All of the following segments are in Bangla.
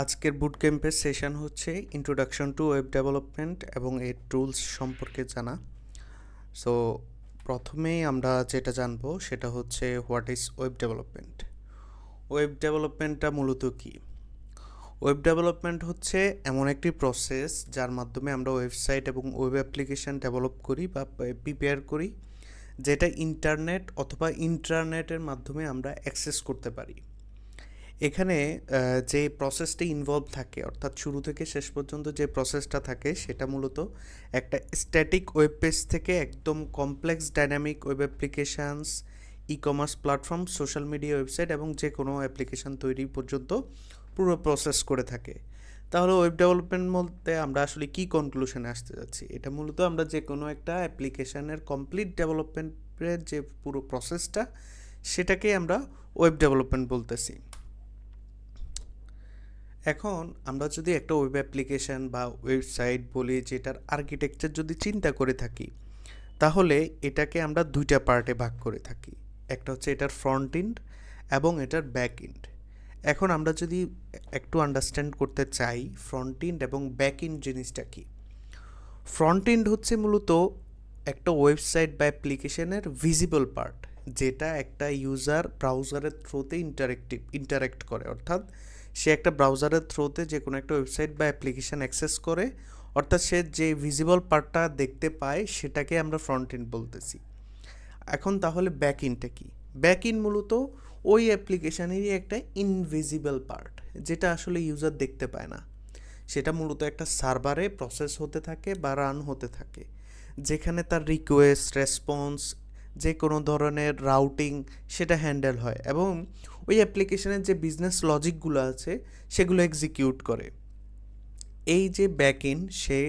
আজকের বুট ক্যাম্পের সেশন হচ্ছে ইন্ট্রোডাকশন টু ওয়েব ডেভেলপমেন্ট এবং এর টুলস সম্পর্কে জানা। সো প্রথমেই আমরা যেটা জানবো সেটা হচ্ছে what is web development. Web ডেভেলপমেন্টটা মূলত কী? ওয়েব ডেভেলপমেন্ট হচ্ছে এমন একটি প্রসেস যার মাধ্যমে আমরা ওয়েবসাইট এবং ওয়েব অ্যাপ্লিকেশান ডেভেলপ করি বা প্রিপেয়ার করি, যেটা ইন্টারনেট অথবা ইন্ট্রানেটের মাধ্যমে আমরা অ্যাক্সেস করতে পারি। এখানে যে প্রসেসটি ইনভলভ থাকে, অর্থাৎ শুরু থেকে শেষ পর্যন্ত যে প্রসেসটা থাকে সেটা মূলত একটা স্ট্যাটিক ওয়েব পেজ থেকে একদম complex dynamic web applications, e commerce platform, social media website এবং যে কোনো অ্যাপ্লিকেশান তৈরি পর্যন্ত পুরো প্রসেস করে থাকে। তাহলে ওয়েব ডেভেলপমেন্ট বলতে আমরা আসলে কী কনক্লুশনে আসতে যাচ্ছি? এটা মূলত আমরা যে কোনো একটা অ্যাপ্লিকেশানের কমপ্লিট ডেভেলপমেন্টের যে পুরো প্রসেসটা, সেটাকে আমরা ওয়েব ডেভেলপমেন্ট বলতেছি। এখন আমরা যদি একটা ওয়েব অ্যাপ্লিকেশান বা ওয়েবসাইট বলি, যেটার আর্কিটেকচার যদি চিন্তা করে থাকি, তাহলে এটাকে আমরা দুইটা পার্টে ভাগ করে থাকি। একটা হচ্ছে এটার ফ্রন্ট এন্ড এবং এটার ব্যাক এন্ড। এখন আমরা যদি একটু আন্ডারস্ট্যান্ড করতে চাই ফ্রন্ট এন্ড এবং ব্যাক এন্ড জিনিসটা কি। ফ্রন্ট এন্ড হচ্ছে মূলত একটা ওয়েবসাইট বা অ্যাপ্লিকেশনের ভিজিবল পার্ট, যেটা একটা ইউজার ব্রাউজারের থ্রুতে ইন্টারেক্ট করে, অর্থাৎ সে একটা ব্রাউজারের থ্রুতে যে কোনো একটা ওয়েবসাইট বা অ্যাপ্লিকেশান অ্যাক্সেস করে, অর্থাৎ সে যে ভিজিবল পার্টটা দেখতে পায় সেটাকে আমরা ফ্রন্ট এন্ড বলতেছি। এখন তাহলে ব্যাক এন্ডটা কি? ব্যাক এন্ড মূলত ওই অ্যাপ্লিকেশানেরই একটা ইনভিজিবল পার্ট, যেটা আসলে ইউজার দেখতে পায় না। সেটা মূলত একটা সার্ভারে প্রসেস হতে থাকে বা রান হতে থাকে, যেখানে তার রিকোয়েস্ট, রেসপন্স, যে কোনো ধরনের রাউটিং সেটা হ্যান্ডেল হয় এবং ওই অ্যাপ্লিকেশনের যে বিজনেস লজিকগুলো আছে সেগুলো এক্সিকিউট করে। এই যে ব্যাকএন্ড, সে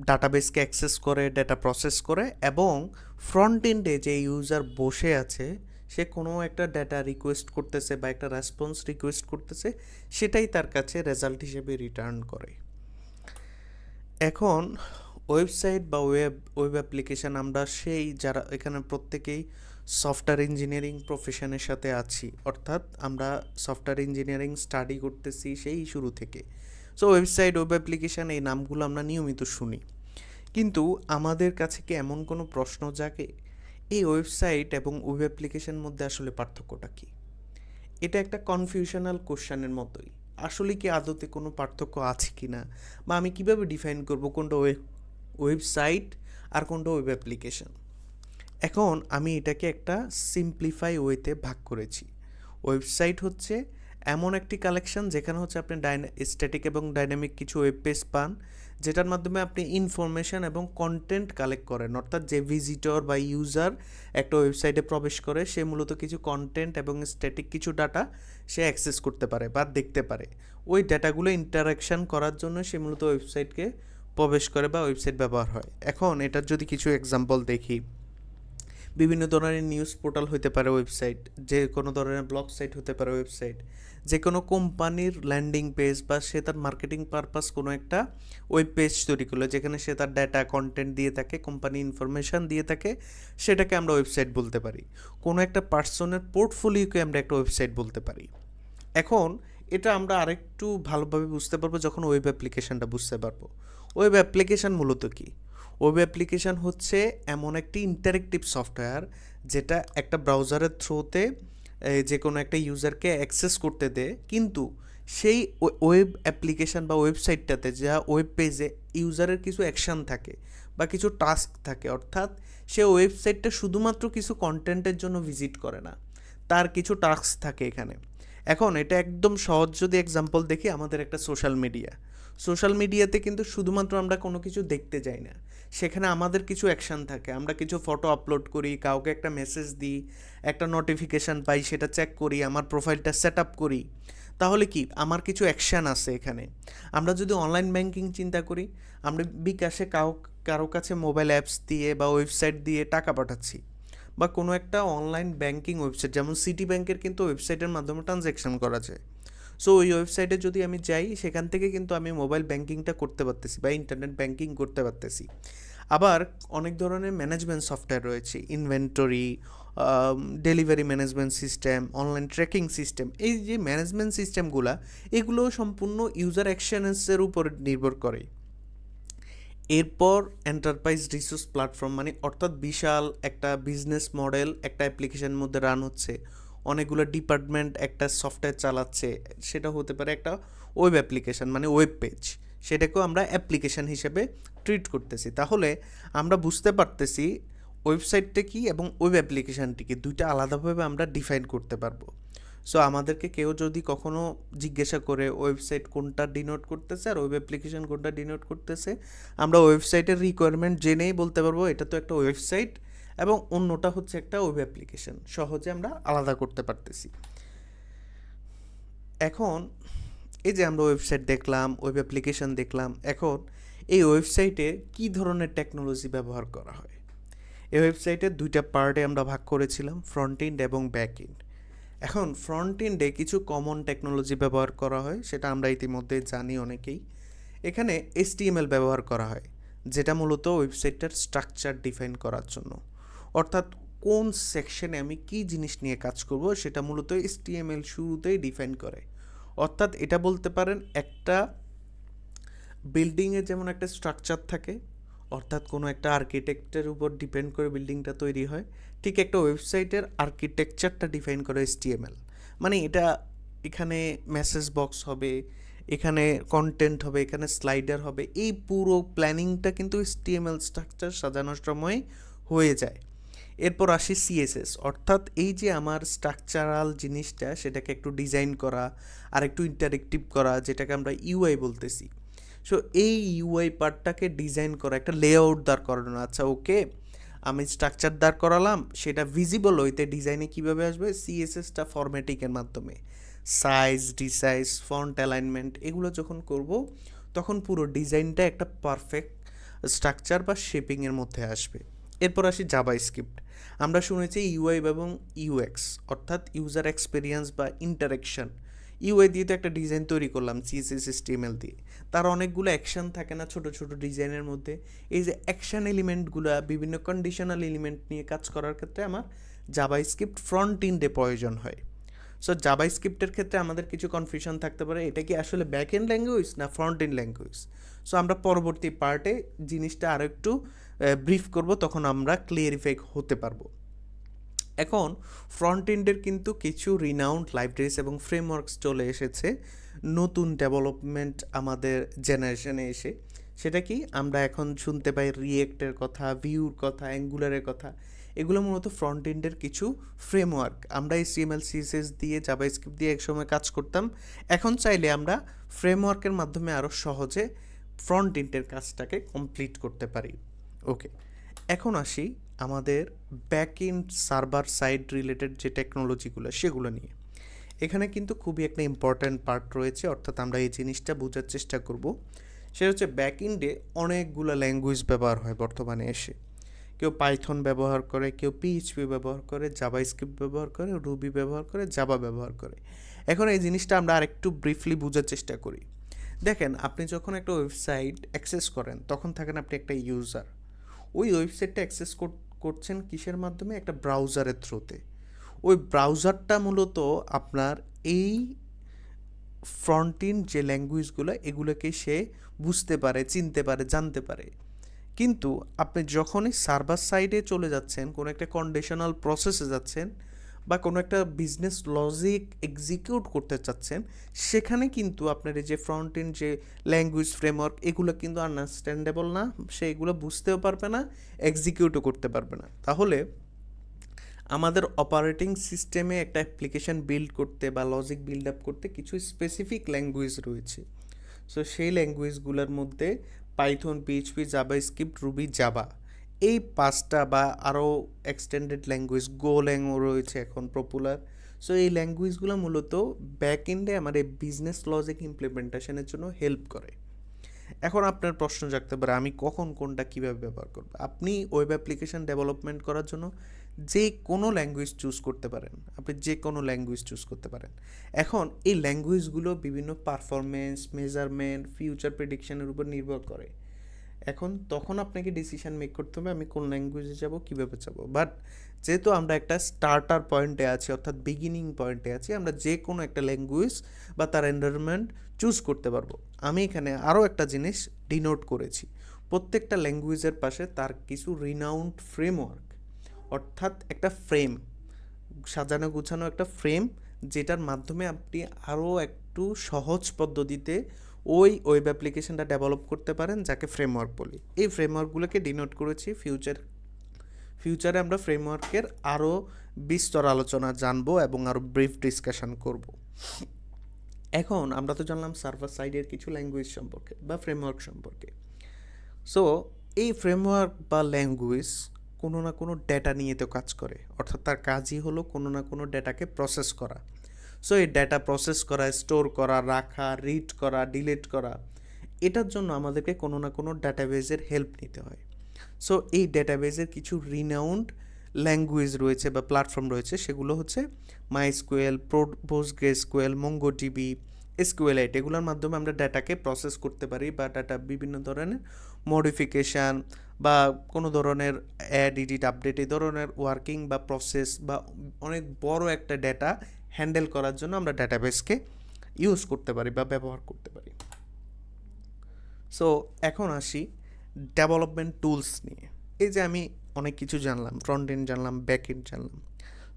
ডাটাবেসকে অ্যাক্সেস করে, ডেটা প্রসেস করে এবং ফ্রন্ট এন্ডে যে ইউজার বসে আছে, সে কোনো একটা ডেটা রিকোয়েস্ট করতেছে বা একটা রেসপন্স রিকোয়েস্ট করতেছে, সেটাই তার কাছে রেজাল্ট হিসেবে রিটার্ন করে। এখন ওয়েবসাইট বা ওয়েব অ্যাপ্লিকেশান, আমরা সেই যারা এখানে প্রত্যেকেই সফটওয়্যার ইঞ্জিনিয়ারিং প্রফেশনের সাথে আছি, অর্থাৎ আমরা সফটওয়্যার ইঞ্জিনিয়ারিং স্টাডি করতেছি সেই শুরু থেকে। সো ওয়েবসাইট, ওয়েব অ্যাপ্লিকেশান এই নামগুলো আমরা নিয়মিত শুনি, কিন্তু আমাদের কাছে কি এমন কোনো প্রশ্ন জাগে এই ওয়েবসাইট এবং ওয়েব অ্যাপ্লিকেশানের মধ্যে আসলে পার্থক্যটা কী? এটা একটা কনফিউশনাল কোশ্চেনের মতোই। আসলে কি আদতে কোনো পার্থক্য আছে কি না, বা আমি কিভাবে ডিফাইন করব কোনটা ওয়েবসাইট আর কোনটা ওয়েব অ্যাপ্লিকেশন? এখন আমি এটাকে একটা সিম্পলিফাই ওয়েতে ভাগ করেছি। ওয়েবসাইট হচ্ছে এমন একটি কালেকশন যেখানে হচ্ছে আপনি স্ট্যাটিক এবং ডাইনামিক কিছু ওয়েব পেজ পান, যেটার মাধ্যমে আপনি ইনফরমেশান এবং কন্টেন্ট কালেক্ট করেন, অর্থাৎ যে ভিজিটর বা ইউজার একটা ওয়েবসাইটে প্রবেশ করে, সে মূলত কিছু কন্টেন্ট এবং স্ট্যাটিক কিছু ডাটা সে অ্যাক্সেস করতে পারে বা দেখতে পারে। ওই ডাটাগুলো ইন্টারাকশান করার জন্য সে মূলত ওয়েবসাইটকে প্রবেশ করে বা ওয়েবসাইট ব্যবহার হয়। এখন এটার যদি কিছু এক্সাম্পল দেখি, বিভিন্ন ধরনের নিউজ পোর্টাল হতে পারে ওয়েবসাইট, যে কোনো ধরনের ব্লগ সাইট হতে পারে ওয়েবসাইট, যে কোনো কোম্পানির ল্যান্ডিং পেজ বা সে তার মার্কেটিং পারপাস কোনো একটা ওয়েব পেজ তৈরি করলো, যেখানে সে তার ডেটা কন্টেন্ট দিয়ে থাকে, কোম্পানি ইনফরমেশান দিয়ে থাকে, সেটাকে আমরা ওয়েবসাইট বলতে পারি। কোনো একটা পার্সনের পোর্টফোলিওকে আমরা একটা ওয়েবসাইট বলতে পারি। এখন এটা আমরা আরেকটু ভালোভাবে বুঝতে পারবো যখন ওয়েব অ্যাপ্লিকেশানটা বুঝতে পারবো। ওয়েব অ্যাপ্লিকেশান মূলত কী? ওয়েব অ্যাপ্লিকেশান হচ্ছে এমন একটি ইন্টারেক্টিভ সফটওয়্যার, যেটা একটা ব্রাউজারের থ্রুতে যে কোনো একটা ইউজারকে অ্যাক্সেস করতে দেয়, কিন্তু সেই ওয়েব অ্যাপ্লিকেশান বা ওয়েবসাইটটাতে, যা ওয়েব পেজে ইউজারের কিছু অ্যাকশান থাকে বা কিছু টাস্ক থাকে, অর্থাৎ সে ওয়েবসাইটটা শুধুমাত্র কিছু কন্টেন্টের জন্য ভিজিট করে না, তার কিছু টাস্ক থাকে এখানে। এখন এটা একদম সহজ যদি এক্সাম্পল দেখি, আমাদের একটা সোশ্যাল মিডিয়াতে কিন্তু শুধুমাত্র আমরা কোনো কিছু দেখতে যাই না, সেখানে আমাদের কিছু অ্যাকশান থাকে। আমরা কিছু ফটো আপলোড করি, কাউকে একটা মেসেজ দিই, একটা নোটিফিকেশান পাই, সেটা চেক করি, আমার প্রোফাইলটা সেট আপ করি। তাহলে কি আমার কিছু অ্যাকশান আছে এখানে। আমরা যদি অনলাইন ব্যাংকিং চিন্তা করি, আমরা বিকাশে কারো কাছে মোবাইল অ্যাপস দিয়ে বা ওয়েবসাইট দিয়ে টাকা পাঠাচ্ছি, বা কোনো একটা অনলাইন ব্যাংকিং ওয়েবসাইট, যেমন সিটি ব্যাংকের কিন্তু ওয়েবসাইটের মাধ্যমে ট্রানজ্যাকশন করা যায়। সো ওই ওয়েবসাইটে যদি আমি যাই, সেখান থেকে কিন্তু আমি মোবাইল ব্যাংকিংটা করতে পারতেছি বা ইন্টারনেট ব্যাংকিং করতে পারতেছি। আবার অনেক ধরনের ম্যানেজমেন্ট সফটওয়্যার রয়েছে, inventory, delivery management system, online tracking system, এই যে ম্যানেজমেন্ট সিস্টেমগুলো, এগুলো সম্পূর্ণ ইউজার অ্যাকশনসের উপর নির্ভর করে। এরপর এন্টারপ্রাইজ রিসোর্স প্ল্যাটফর্ম, মানে অর্থাৎ বিশাল একটা বিজনেস মডেল একটা অ্যাপ্লিকেশনের মধ্যে রান হচ্ছে, অনেকগুলো ডিপার্টমেন্ট একটা সফটওয়্যার চালাচ্ছে, সেটা হতে পারে একটা ওয়েব অ্যাপ্লিকেশন মানে ওয়েব পেজ, সেটাকেও আমরা অ্যাপ্লিকেশন হিসেবে ট্রিট করতেছি। তাহলে আমরা বুঝতে পারতেছি ওয়েবসাইটটা কি এবং ওয়েব অ্যাপ্লিকেশানটি কি, দুইটা আলাদাভাবে আমরা ডিফাইন করতে পারবো। সো আমাদেরকে কেউ যদি কখনো জিজ্ঞাসা করে ওয়েবসাইট কোনটা ডিনোট করতেছে আর ওয়েব অ্যাপ্লিকেশন কোনটা ডিনোট করতেছে, আমরা ওয়েবসাইটের রিকোয়ারমেন্ট জেনেই বলতে পারবো এটা তো একটা ওয়েবসাইট এবং অন্যটা হচ্ছে একটা ওয়েব অ্যাপ্লিকেশন, সহজে আমরা আলাদা করতে পারতেছি। এখন এই যে আমরা ওয়েবসাইট দেখলাম, ওয়েব অ্যাপ্লিকেশন দেখলাম, এখন এই ওয়েবসাইটে কী ধরনের টেকনোলজি ব্যবহার করা হয়। এই ওয়েবসাইটের দুইটা পার্টে আমরা ভাগ করেছিলাম, ফ্রন্ট এন্ড এবং ব্যাক এন্ড। এখন ফ্রন্ট এন্ডে কিছু কমন টেকনোলজি ব্যবহার করা হয়, সেটা আমরা ইতিমধ্যে জানি অনেকেই। এখানে HTML ব্যবহার করা হয়, যেটা মূলত ওয়েবসাইটটার স্ট্রাকচার ডিফাইন করার জন্য, অর্থাৎ কোন সেকশনে আমি কী জিনিস নিয়ে কাজ করব সেটা মূলত HTML শুরুতেই ডিফাইন করে। অর্থাৎ এটা বলতে পারেন একটা বিল্ডিংয়ে যেমন একটা স্ট্রাকচার থাকে, অর্থাৎ কোনো একটা আর্কিটেকচারের উপর ডিপেন্ড করে বিল্ডিংটা তৈরি হয়, ঠিক একটা ওয়েবসাইটের আর্কিটেকচারটা ডিফাইন করে HTML। মানে এটা এখানে মেসেজ বক্স হবে, এখানে কন্টেন্ট হবে, এখানে স্লাইডার হবে, এই পুরো প্ল্যানিংটা কিন্তু HTML স্ট্রাকচার সাজানোর সময় হয়ে যায়। এরপর আসি CSS, অর্থাৎ এই যে আমার স্ট্রাকচারাল জিনিসটা সেটাকে একটু ডিজাইন করা আর একটু ইন্টারেক্টিভ করা, যেটাকে আমরা UI বলতেছি। সো এই UI পার্টটাকে ডিজাইন করা, একটা লেআউট দাঁড় করানো। আচ্ছা ওকে, আমি স্ট্রাকচার দাঁড় করালাম, সেটা ভিজিবল হইতে ডিজাইনে কীভাবে আসবে, CSSটা ফরম্যাটিংয়ের মাধ্যমে সাইজ, রিসাইজ, ফন্ট অ্যালাইনমেন্ট এগুলো যখন করব তখন পুরো ডিজাইনটা একটা পারফেক্ট স্ট্রাকচার বা শেপিংয়ের মধ্যে আসবে। এরপর আসি জাভাস্ক্রিপ্ট। আমরা শুনেছি UI এবং UX, অর্থাৎ ইউজার এক্সপিরিয়েন্স বা ইন্টারেকশন। UI দিয়ে তো একটা ডিজাইন তৈরি করলাম CSS HTML দিয়ে, তার অনেকগুলো অ্যাকশন থাকে না ছোট ছোট ডিজাইনের মধ্যে। এই যে অ্যাকশন এলিমেন্টগুলো, বিভিন্ন কন্ডিশনাল এলিমেন্ট নিয়ে কাজ করার ক্ষেত্রে আমার জাভাস্ক্রিপ্ট ফ্রন্ট এন্ডে প্রয়োজন হয়। সো জাভাস্ক্রিপ্টের ক্ষেত্রে আমাদের কিছু কনফিউশন থাকতে পারে, এটা কি আসলে ব্যাক এন্ড ল্যাঙ্গুয়েজ না ফ্রন্ট এন্ড ল্যাঙ্গুয়েজ। সো আমরা পরবর্তী পার্টে জিনিসটা আরও একটু ব্রিফ করব, তখন আমরা ক্লিয়ারিফাই হতে পারবো। এখন ফ্রন্ট এন্ডের কিন্তু কিছু রিনাউন্ড লাইব্রেরিজ এবং ফ্রেমওয়ার্কস চলে এসেছে নতুন ডেভেলপমেন্ট আমাদের জেনারেশনে এসে। সেটা কি, আমরা এখন শুনতে পাই রিয়েক্টের কথা, ভিউর কথা, অ্যাঙ্গুলারের কথা। এগুলো মূলত ফ্রন্ট এন্ডের কিছু ফ্রেমওয়ার্ক। আমরা HTML CSS দিয়ে, জাভাস্ক্রিপ্ট দিয়ে একসময় কাজ করতাম, এখন চাইলে আমরা ফ্রেমওয়ার্কের মাধ্যমে আরও সহজে ফ্রন্ট এন্ডের কাজটাকে কমপ্লিট করতে পারি। ওকে, এখন আসি আমাদের back end server side related যে টেকনোলজিগুলো সেগুলো নিয়ে। এখানে কিন্তু খুবই একটা ইম্পর্ট্যান্ট পার্ট রয়েছে, অর্থাৎ আমরা এই জিনিসটা বোঝার চেষ্টা করব। সেটা হচ্ছে ব্যাক এন্ডে অনেকগুলো ল্যাঙ্গুয়েজ ব্যবহার হয় বর্তমানে এসে। কেউ পাইথন ব্যবহার করে, কেউ PHP ব্যবহার করে, জাভাস্ক্রিপ্ট ব্যবহার করে, রুবি ব্যবহার করে, জাভা ব্যবহার করে। এখন এই জিনিসটা আমরা আরেকটু ব্রিফলি বোঝার চেষ্টা করি। দেখেন, আপনি যখন একটা ওয়েবসাইট অ্যাক্সেস করেন তখন থাকেন আপনি একটা ইউজার। ওই ওয়েবসাইটটা অ্যাক্সেস করছেন কিসের মাধ্যমে, একটা ব্রাউজারের থ্রুতে। ওই ব্রাউজারটা মূলত আপনার এই ফ্রন্ট এন্ড যে ল্যাঙ্গুয়েজগুলো এগুলোকে সে বুঝতে পারে, চিনতে পারে, জানতে পারে। কিন্তু আপনি যখনই সার্ভার সাইডে চলে যাচ্ছেন, কোনো একটা কন্ডিশনাল প্রসেসে যাচ্ছেন বা কোনো একটা বিজনেস লজিক এক্সিকিউট করতে চাচ্ছেন, সেখানে কিন্তু আপনার এই যে ফ্রন্ট এন্ড যে ল্যাঙ্গুয়েজ ফ্রেমওয়ার্ক এগুলো কিন্তু আন্ডারস্ট্যান্ডেবল না, সে এগুলো বুঝতেও পারবে না, এক্সিকিউটও করতে পারবে না। তাহলে আমাদের অপারেটিং সিস্টেমে একটা অ্যাপ্লিকেশান বিল্ড করতে বা লজিক বিল্ড আপ করতে কিছু স্পেসিফিক ল্যাঙ্গুয়েজ রয়েছে। সো সেই ল্যাঙ্গুয়েজগুলোর মধ্যে Python, PHP, JavaScript, Ruby, Java, এই পাঁচটা বা আরও এক্সটেন্ডেড ল্যাঙ্গুয়েজ, গো ল্যাঙ্গুয়েজ রয়েছে এখন পপুলার। সো এই ল্যাঙ্গুয়েজগুলো মূলত ব্যাক এন্ডে আমাদের বিজনেস লজিক ইমপ্লিমেন্টেশনের জন্য হেল্প করে। এখন আপনার প্রশ্ন জাগতে পারে, আমি কখন কোনটা কীভাবে ব্যবহার করব। আপনি ওয়েব অ্যাপ্লিকেশান ডেভেলপমেন্ট করার জন্য যে কোনো ল্যাঙ্গুয়েজ চুজ করতে পারেন, আপনি যে কোনো ল্যাঙ্গুয়েজ চুজ করতে পারেন। এখন এই ল্যাঙ্গুয়েজগুলো বিভিন্ন পারফরমেন্স, মেজারমেন্ট, ফিউচার প্রেডিকশনের উপর নির্ভর করে। এখন তখন আপনাকে ডিসিশন মেক করতে হবে আমি কোন ল্যাঙ্গুয়েজে যাব, কীভাবে যাব। বাট যেহেতু আমরা একটা স্টার্টার পয়েন্টে আছি, অর্থাৎ বিগিনিং পয়েন্টে আছি, আমরা যে কোনো একটা ল্যাঙ্গুয়েজ বা তার এনভায়রনমেন্ট চুজ করতে পারবো। আমি এখানে আরও একটা জিনিস ডিনোট করেছি, প্রত্যেকটা ল্যাঙ্গুয়েজের পাশে তার কিছু রিনাউন্ড ফ্রেমওয়ার্ক, অর্থাৎ একটা ফ্রেম, সাজানো গুছানো একটা ফ্রেম, যেটার মাধ্যমে আপনি আরও একটু সহজ পদ্ধতিতে ওই ওয়েব অ্যাপ্লিকেশনটা ডেভেলপ করতে পারেন, যাকে ফ্রেমওয়ার্ক বলি। এই ফ্রেমওয়ার্কগুলোকে ডিনোট করেছি। ফিউচারে আমরা ফ্রেমওয়ার্কের আরও বিস্তর আলোচনা জানবো এবং আরও ব্রিফ ডিসকাশন করব। এখন আমরা তো জানলাম সার্ভার সাইডের কিছু ল্যাঙ্গুয়েজ সম্পর্কে বা ফ্রেমওয়ার্ক সম্পর্কে। সো এই ফ্রেমওয়ার্ক বা ল্যাঙ্গুয়েজ কোনো না কোনো ডেটা নিয়ে তো কাজ করে, অর্থাৎ তার কাজই হলো কোনো না কোনো ডেটাকে প্রসেস করা। সো এই ডেটা প্রসেস করা, স্টোর করা, রাখা, রিড করা, ডিলিট করা, এটার জন্য আমাদেরকে কোনো না কোনো ডাটাবেজের হেল্প নিতে হয়। সো এই ডাটাবেজের কিছু রিনাউন্ড ল্যাঙ্গুয়েজ রয়েছে বা প্ল্যাটফর্ম রয়েছে, সেগুলো হচ্ছে মাইস্কুয়েল, পোস্টগ্রেসকুয়েল, মঙ্গোডিবি, এসকিউএলআইট। এগুলোর মাধ্যমে আমরা ডাটাকে প্রসেস করতে পারি বা ডাটা বিভিন্ন ধরনের মডিফিকেশান বা কোনো ধরনের অ্যাড, এডিট, আপডেট, এই ধরনের ওয়ার্কিং বা প্রসেস বা অনেক বড় একটা ডেটা হ্যান্ডেল করার জন্য আমরা ডাটাবেসকে ইউজ করতে পারি বা ব্যবহার করতে পারি। সো এখন আসি ডেভেলপমেন্ট টুলস নিয়ে। এই যে আমি অনেক কিছু জানলাম, ফ্রন্ট এন্ড জানলাম, ব্যাক এন্ড জানলাম।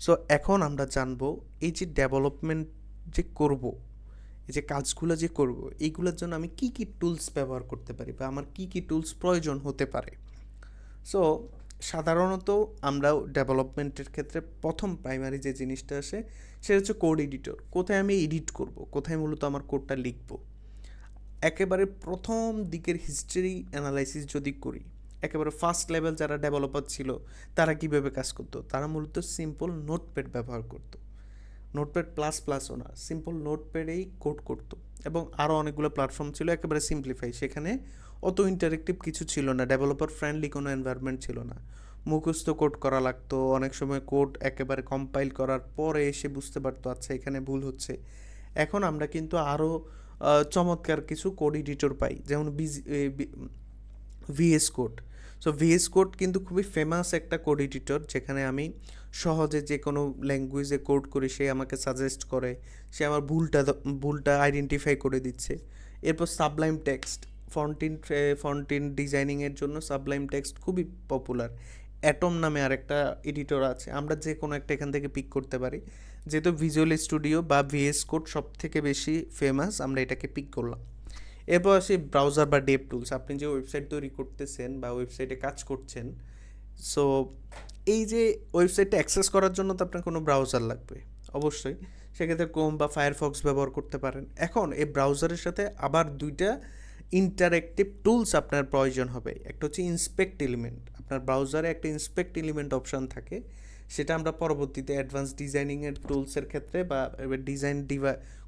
সো এখন আমরা জানবো এই যে ডেভেলপমেন্ট যে করব, এই যে কাজগুলো যে করব, এইগুলোর জন্য আমি কি কি টুলস ব্যবহার করতে পারি বা আমার কি কি টুলস প্রয়োজন হতে পারে। সো সাধারণত আমরা ডেভেলপমেন্টের ক্ষেত্রে প্রথম প্রাইমারি যে জিনিসটা আসে সেটা হচ্ছে কোড এডিটর। কোথায় আমি এডিট করব, কোথায় মূলত আমার কোডটা লিখব। একেবারে প্রথম দিকের হিস্ট্রি অ্যানালাইসিস যদি করি, একেবারে ফার্স্ট লেভেল যারা ডেভেলপার ছিল তারা কীভাবে কাজ করতো, তারা মূলত সিম্পল নোটপ্যাড ব্যবহার করতো। নোটপ্যাড প্লাস প্লাসও না, সিম্পল নোটপ্যাডেই কোড করতো। এবং আরও অনেকগুলো প্ল্যাটফর্ম ছিল একেবারে সিম্পলিফাই, সেখানে অত ইন্টারেক্টিভ কিছু ছিল না, ডেভেলপার ফ্রেন্ডলি কোনো এনভায়রনমেন্ট ছিল না, মুখস্থ কোড করা লাগতো। অনেক সময় কোড একেবারে কম্পাইল করার পরে এসে বুঝতে পারতো আচ্ছা এখানে ভুল হচ্ছে। এখন আমরা কিন্তু আরও চমৎকার কিছু কোড এডিটর পাই, যেমন VS code. So VS code কিন্তু খুবই ফেমাস একটা কোড এডিটর, যেখানে আমি সহজে যে কোনো ল্যাঙ্গুয়েজে কোড করি, সে আমাকে সাজেস্ট করে, সে আমার ভুলটা আইডেন্টিফাই করে দিচ্ছে। এরপর সাবলাইম টেক্সট, ফন্টিন ডিজাইনিংয়ের জন্য সাবলাইম টেক্সট খুবই পপুলার। অ্যাটম নামে আরেকটা এডিটর আছে, আমরা যে কোনো একটা এখান থেকে পিক করতে পারি। যেহেতু ভিজুয়াল স্টুডিও বা ভিএস কোড সব থেকে বেশি ফেমাস, আমরা এটাকে পিক করলাম। এরপর আসি ব্রাউজার বা ডেভ টুলস। আপনি যে ওয়েবসাইট তৈরি করতেছেন বা ওয়েবসাইটে কাজ করছেন, সো এই যে ওয়েবসাইটটা অ্যাক্সেস করার জন্য তো আপনার কোনো ব্রাউজার লাগবে অবশ্যই, সেক্ষেত্রে ক্রোম বা ফায়ারফক্স ব্যবহার করতে পারেন। এখন এই ব্রাউজারের সাথে আবার দুইটা ইন্টারেক্টিভ টুলস আপনার প্রয়োজন হবে। একটা হচ্ছে ইন্সপেক্ট এলিমেন্ট, আপনার ব্রাউজারে একটা ইন্সপেক্ট এলিমেন্ট অপশান থাকে, সেটা আমরা পরবর্তীতে অ্যাডভান্স ডিজাইনিংয়ের টুলসের ক্ষেত্রে বা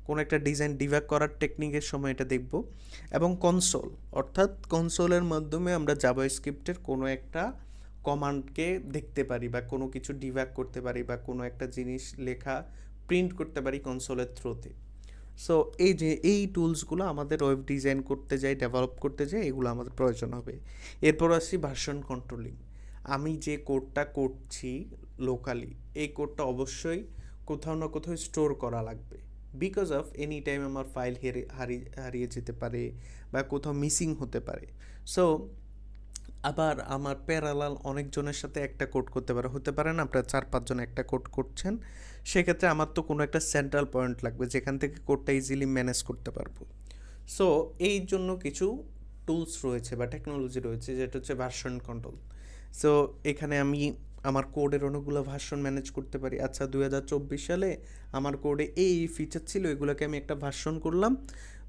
কোনো একটা ডিজাইন ডিভাগ করার টেকনিকের সময় এটা দেখব। এবং কনসোল, অর্থাৎ কনসোলের মাধ্যমে আমরা জাভাস্ক্রিপ্টের কোনো একটা কমান্ডকে দেখতে পারি বা কোনো কিছু ডিভাগ করতে পারি বা কোনো একটা জিনিস লেখা প্রিন্ট করতে পারি কনসোলের থ্রুতে। সো এই যে এই টুলসগুলো আমাদের ওয়েব ডিজাইন করতে যাই, ডেভেলপ করতে যাই, এগুলো আমাদের প্রয়োজন হবে। এরপর আসি ভার্সন কন্ট্রোলিং। আমি যে কোডটা করছি লোকালি, এই কোডটা অবশ্যই কোথাও না কোথাও স্টোর করা লাগবে, বিকজ অফ এনি টাইম আমার ফাইল হারিয়ে যেতে পারে বা কোথাও মিসিং হতে পারে। সো আবার আমার প্যারালাল অনেকজনের সাথে একটা কোড হতে পারে না আপনারা 4-5 জন একটা কোড করছেন, সেক্ষেত্রে আমার তো কোনো একটা সেন্ট্রাল পয়েন্ট লাগবে যেখান থেকে কোডটা ইজিলি ম্যানেজ করতে পারবো। সো এই জন্য কিছু টুলস রয়েছে বা টেকনোলজি রয়েছে, যেটা হচ্ছে ভার্সন কন্ট্রোল। সো এখানে আমি আমার কোডের অনেকগুলো ভার্সন ম্যানেজ করতে পারি। আচ্ছা 2024 সালে আমার কোডে এই ফিচার ছিল, এগুলোকে আমি একটা ভার্সন করলাম।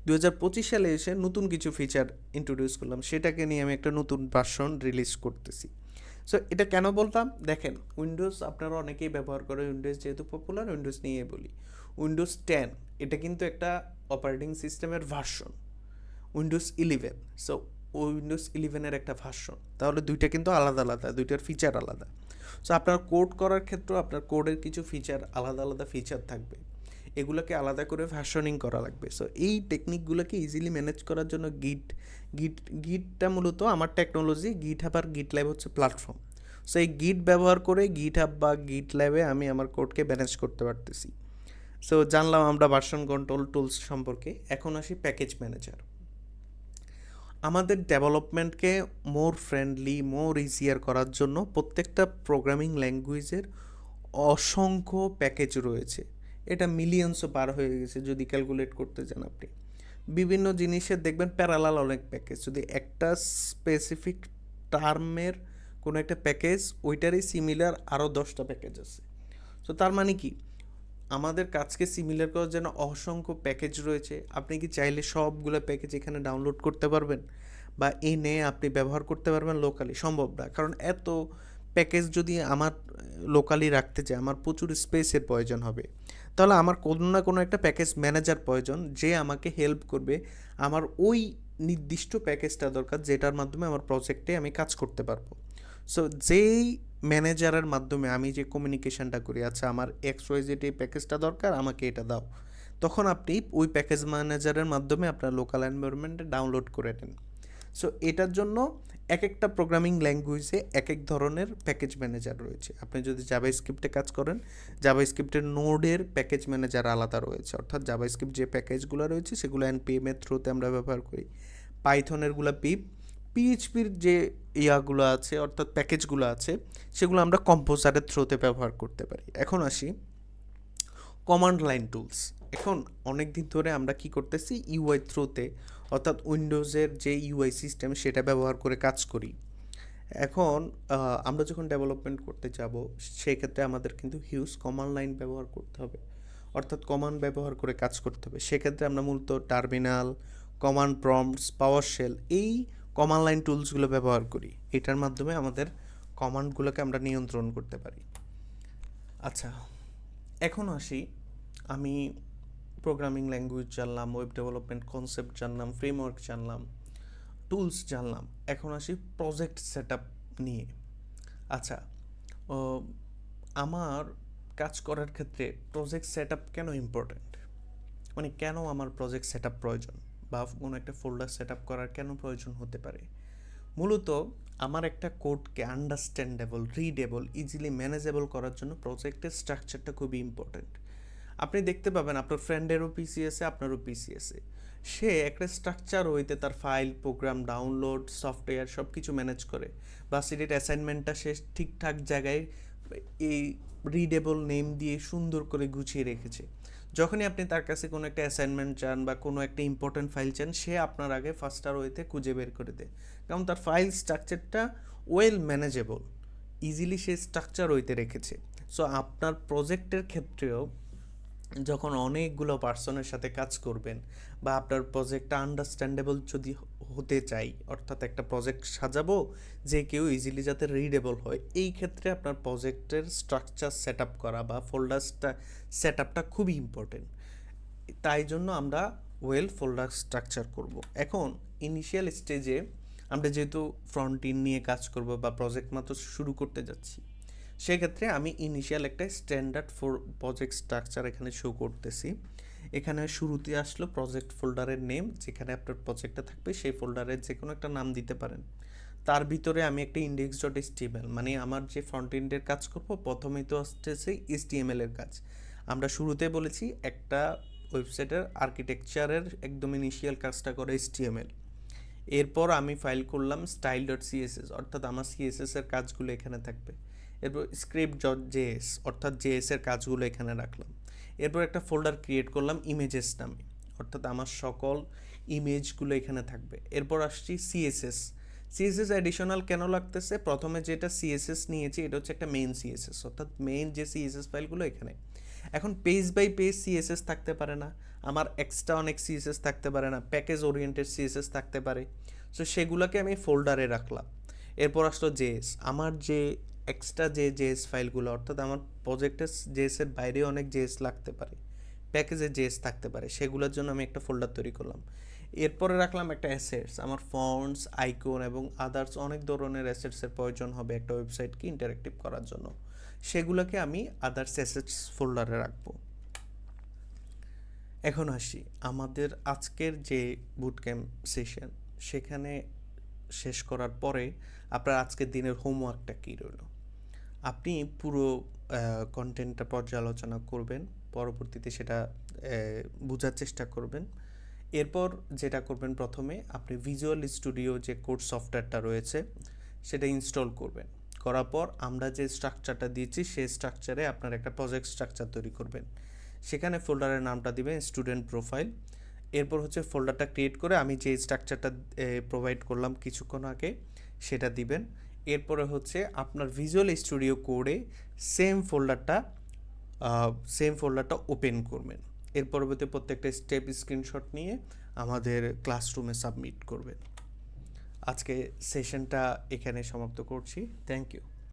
2025 সালে এসে নতুন কিছু ফিচার ইন্ট্রোডিউস করলাম, সেটাকে নিয়ে আমি একটা নতুন ভার্সন রিলিজ করতেছি। সো এটা কেন বলতাম, দেখেন উইন্ডোজ আপনারা অনেকেই ব্যবহার করে, উইন্ডোজ যেহেতু পপুলার উইন্ডোজ নিয়ে বলি। উইন্ডোজ 10 এটা কিন্তু একটা অপারেটিং সিস্টেমের ভার্সন, উইন্ডোজ 11। সো উইন্ডোজ 11-এর একটা ভার্সন, তাহলে দুইটা কিন্তু আলাদা আলাদা, দুইটার ফিচার আলাদা। সো আপনার কোড করার ক্ষেত্রেও আপনার কোডের কিছু ফিচার আলাদা আলাদা ফিচার থাকবে। এগুলোকে আলাদা করে ফ্যাশনিং করা লাগবে। সো এই টেকনিকগুলোকে ইজিলি ম্যানেজ করার জন্য গিটটা মূলত আমার টেকনোলজি, গিটহাব আর গিটল্যাব হচ্ছে প্ল্যাটফর্ম। সো এই গিট ব্যবহার করে গিটহাব বা গিটল্যাবে আমি আমার কোডকে ম্যানেজ করতে পারতেছি। সো জানলাম আমরা ভার্সন কন্ট্রোল টুলস সম্পর্কে। এখন আসি প্যাকেজ ম্যানেজার। আমাদের ডেভেলপমেন্টকে মোর ফ্রেন্ডলি, মোর ইজিয়ার করার জন্য প্রত্যেকটা প্রোগ্রামিং ল্যাঙ্গুয়েজের অসংখ্য প্যাকেজ রয়েছে। এটা মিলিয়নসও পার হয়ে গেছে যদি ক্যালকুলেট করতে যান আপনি। বিভিন্ন জিনিসের দেখবেন প্যারালাল অনেক প্যাকেজ। যদি একটা স্পেসিফিক টার্মের কোনো একটা প্যাকেজ, ওইটারই সিমিলার আরও 10টা প্যাকেজ আছে। তো তার মানে কি, আমাদের কাজকে সিমিলার করার জন্য অসংখ্য প্যাকেজ রয়েছে। আপনি কি চাইলে সবগুলো প্যাকেজ এখানে ডাউনলোড করতে পারবেন বা এনে আপনি ব্যবহার করতে পারবেন লোকালি? সম্ভব না, কারণ এত প্যাকেজ যদি আমার লোকালি রাখতে চাই আমার প্রচুর স্পেসের প্রয়োজন হবে। তাহলে আমার কোনো না কোনো একটা প্যাকেজ ম্যানেজার প্রয়োজন, যে আমাকে হেল্প করবে। আমার ওই নির্দিষ্ট প্যাকেজটা দরকার যেটার মাধ্যমে আমার প্রজেক্টে আমি কাজ করতে পারবো। সো যেই ম্যানেজারের মাধ্যমে আমি যে কমিউনিকেশনটা করি, আচ্ছা আমার XYZ এই প্যাকেজটা দরকার, আমাকে এটা দাও, তখন আপনি ওই প্যাকেজ ম্যানেজারের মাধ্যমে আপনার লোকাল এনভায়রনমেন্টে ডাউনলোড করে নেন। সো এটার জন্য এক একটা প্রোগ্রামিং ল্যাঙ্গুয়েজে এক এক ধরনের প্যাকেজ ম্যানেজার রয়েছে। আপনি যদি জাভাস্ক্রিপ্টে কাজ করেন, জাভাস্ক্রিপ্টের নোডের প্যাকেজ ম্যানেজার আলাদা রয়েছে, অর্থাৎ জাভাস্ক্রিপ্ট যে প্যাকেজগুলো রয়েছে সেগুলো NPM এর থ্রুতে আমরা ব্যবহার করি। পাইথনেরগুলো পিপ, পিএইচপির যে ইয়াগুলো আছে অর্থাৎ প্যাকেজগুলো আছে সেগুলো আমরা কম্পোজারের থ্রুতে ব্যবহার করতে পারি। এখন আসি কমান্ড লাইন টুলস। এখন অনেক দিন ধরে আমরা কি করতেছি, ইউআই থ্রুতে, অর্থাৎ উইন্ডোজের যে ইউআই সিস্টেম সেটা ব্যবহার করে কাজ করি। এখন আমরা যখন ডেভেলপমেন্ট করতে যাব সেক্ষেত্রে আমাদের কিন্তু হিউজ কমান্ড লাইন ব্যবহার করতে হবে, অর্থাৎ কমান্ড ব্যবহার করে কাজ করতে হবে। সেক্ষেত্রে আমরা মূলত টার্মিনাল, কমান্ড প্রম্পটস, পাওয়ার শেল, এই কমান্ড লাইন টুলসগুলো ব্যবহার করি। এটার মাধ্যমে আমাদের কমান্ডগুলোকে আমরা নিয়ন্ত্রণ করতে পারি। আচ্ছা, এখন আসি, আমি প্রোগ্রামিং ল্যাঙ্গুয়েজ জানলাম, ওয়েব ডেভেলপমেন্ট কনসেপ্ট জানলাম, ফ্রেমওয়ার্ক জানলাম, টুলস জানলাম। এখন আসি প্রজেক্ট সেট আপ নিয়ে। আচ্ছা, ও, আমার কাজ করার ক্ষেত্রে প্রজেক্ট সেট আপ কেন ইম্পর্ট্যান্ট, মানে কেন আমার প্রজেক্ট সেট আপ প্রয়োজন বা কোনো একটা ফোল্ডার সেট আপ করার কেন প্রয়োজন হতে পারে? মূলত আমার একটা কোডকে আন্ডারস্ট্যান্ডেবল, রিডেবল, ইজিলি ম্যানেজেবল করার জন্য প্রজেক্টের স্ট্রাকচারটা খুবই ইম্পর্ট্যান্ট। আপনি দেখতে পাবেন আপনার ফ্রেন্ডেরও পিসি আছে, আপনারও পিসি আছে, সে একটা স্ট্রাকচার হইতে তার ফাইল, প্রোগ্রাম, ডাউনলোড, সফটওয়্যার সব কিছু ম্যানেজ করে, বা সিটের অ্যাসাইনমেন্টটা সে ঠিকঠাক জায়গায় এই রিডেবল নেম দিয়ে সুন্দর করে গুছিয়ে রেখেছে। যখনই আপনি তার কাছে কোনো একটা অ্যাসাইনমেন্ট চান বা কোনো একটা ইম্পর্ট্যান্ট ফাইল চান, সে আপনার আগে ফার্স্টার ওয়েতে খুঁজে বের করে দেয়, কারণ তার ফাইল স্ট্রাকচারটা ওয়েল ম্যানেজেবল, ইজিলি সে স্ট্রাকচার ওয়েতে রেখেছে। সো আপনার প্রজেক্টের ক্ষেত্রেও যখন অনেকগুলো পার্সনের সাথে কাজ করবেন বা আপনার প্রজেক্টটা আন্ডারস্ট্যান্ডেবল যদি হতে চাই, অর্থাৎ একটা প্রজেক্ট সাজাবো যে কেউ ইজিলি যাতে রিডেবল হয়, এই ক্ষেত্রে আপনার প্রজেক্টের স্ট্রাকচার সেট আপ করা বা ফোল্ডারসটা সেট আপটা খুবই ইম্পর্টেন্ট। তাই জন্য আমরা ওয়েল ফোল্ডার স্ট্রাকচার করব। এখন ইনিশিয়াল স্টেজে আমরা যেহেতু ফ্রন্ট এন্ড নিয়ে কাজ করব বা প্রজেক্ট মাত্র শুরু করতে যাচ্ছি, সেক্ষেত্রে আমি ইনিশিয়াল একটা স্ট্যান্ডার্ড প্রজেক্ট স্ট্রাকচার এখানে শো করতেছি। এখানে শুরুতে আসলো প্রজেক্ট ফোল্ডারের নেম, যেখানে আপনার প্রজেক্টটা থাকবে সেই ফোল্ডারের যে কোনো একটা নাম দিতে পারেন। তার ভিতরে আমি একটা index.html, মানে আমার যে ফ্রন্ট এন্ডের কাজ করব প্রথমেই তো আসতেছে HTML এর কাজ। আমরা শুরুতে বলেছি একটা ওয়েবসাইটের আর্কিটেকচারের একদম ইনিশিয়াল কাজটা করে HTML। এরপর আমি ফাইল করলাম style.css, অর্থাৎ আমার CSS এর কাজগুলো এখানে থাকবে। এরপর script.js, অর্থাৎ JS এর কাজগুলো এখানে রাখলাম। এরপর একটা ফোল্ডার ক্রিয়েট করলাম ইমেজেস নামে, অর্থাৎ আমার সকল ইমেজগুলো এখানে থাকবে। এরপর আসছি সিএসএস অ্যাডিশনাল কেন লাগতেছে? প্রথমে যেটা সিএসএস নিয়েছি এটা হচ্ছে একটা মেইন সিএসএস, অর্থাৎ মেইন যে সিএসএস ফাইলগুলো এখানে। এখন পেজ বাই পেজ সিএসএস থাকতে পারে না, আমার এক্সট্রা অনেক সিএসএস থাকতে পারে না, প্যাকেজ ওরিয়েন্টেড সিএসএস থাকতে পারে। সো সেগুলোকে আমি ফোল্ডারে রাখলাম। এরপর আসলো জেএস, আমার যে এক্সট্রা যে জেএস ফাইলগুলো, অর্থাৎ আমার প্রজেক্টের জেএসের বাইরে অনেক জেএস লাগতে পারে, প্যাকেজে জেএস থাকতে পারে, সেগুলোর জন্য আমি একটা ফোল্ডার তৈরি করলাম। এরপরে রাখলাম একটা অ্যাসেটস, আমার ফন্টস, আইকন এবং আদার্স অনেক ধরনের অ্যাসেটসের প্রয়োজন হবে একটা ওয়েবসাইটকে ইন্টারেক্টিভ করার জন্য, সেগুলোকে আমি আদার্স অ্যাসেটস ফোল্ডারে রাখবো। এখন আসি আমাদের আজকের যে বুট ক্যাম্প সেশন, সেখানে শেষ করার পরে আপনার আজকের দিনের হোমওয়ার্কটা কী রইল। আপনি পুরো কন্টেন্টটা পর্যালোচনা করবেন, পরবর্তীতে সেটা বোঝার চেষ্টা করবেন। এরপর যেটা করবেন, প্রথমে আপনি ভিজুয়াল স্টুডিও যে কোর্স সফটওয়্যারটা রয়েছে সেটা ইনস্টল করবেন। করার পর আমরা যে স্ট্রাকচারটা দিয়েছি সেই স্ট্রাকচারে আপনার একটা প্রজেক্ট স্ট্রাকচার তৈরি করবেন। সেখানে ফোল্ডারের নামটা দিবেন স্টুডেন্ট প্রোফাইল। এরপর হচ্ছে ফোল্ডারটা ক্রিয়েট করে আমি যে স্ট্রাকচারটা প্রোভাইড করলাম কিছুক্ষণ আগে সেটা দিবেন। এরপরে হচ্ছে আপনার ভিজুয়াল স্টুডিও কোডে সেম ফোল্ডারটা ওপেন করবেন। এর পরবর্তী প্রত্যেকটা স্টেপ স্ক্রিনশট নিয়ে আমাদের ক্লাসরুমে সাবমিট করবেন। আজকে সেশনটা এখানে সমাপ্ত করছি। Thank you.